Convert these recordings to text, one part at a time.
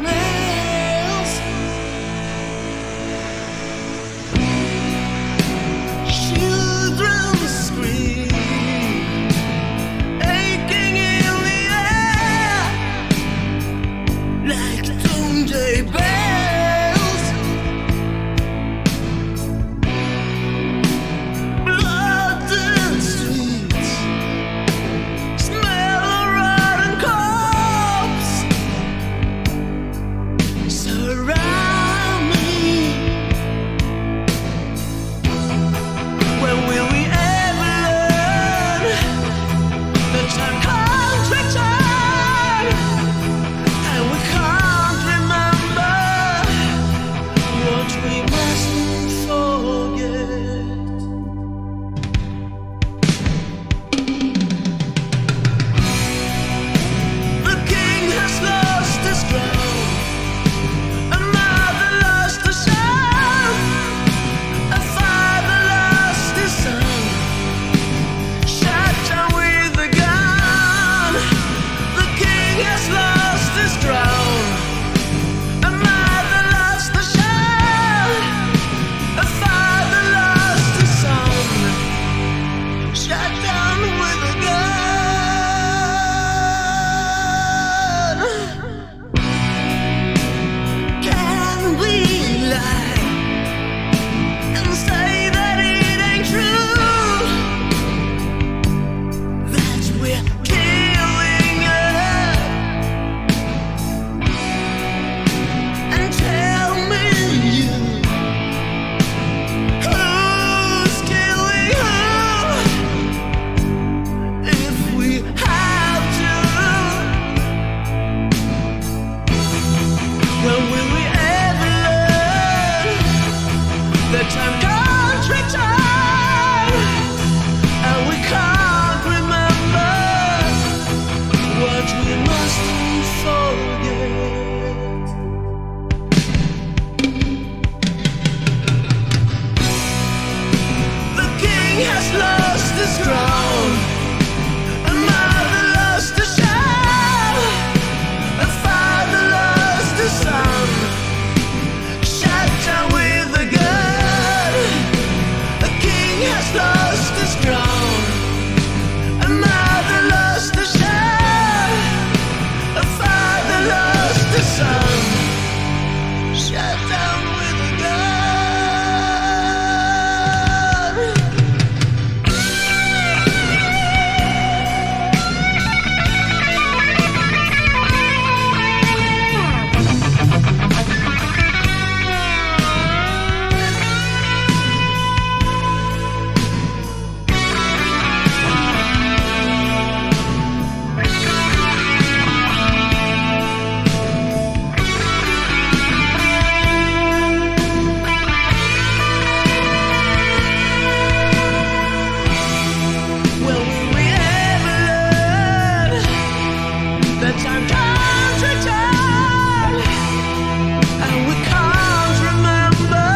nails. Children scream, aching in the air like doomsday bells. Blood in streets, smell of rotten corpse. Surround me. When will we ever learn that time can't return, and we can't remember what we mustn't forget? The king has lost his crown, a mother lost her son, a father lost his son, shot down with a gun. The king has lost his crown, a mother lost her son, a father lost his son, shot down with a gun. Can we lie and say that it ain't true, that we're killing her? And tell me you, who's killing who, if we have to? When will we ever learn that time can't return, and we can't remember what we mustn't forget? The king has lost his crown, a mother lost her child, a father lost his son, shot down with a gun. The king has lost his crown, a mother lost her child, a father lost his son, shot down with a gun. When will we ever learn that time can't return, and we can't remember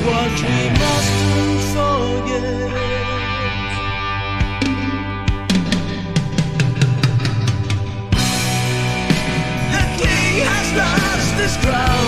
what we mustn't forget? The king has lost his crown,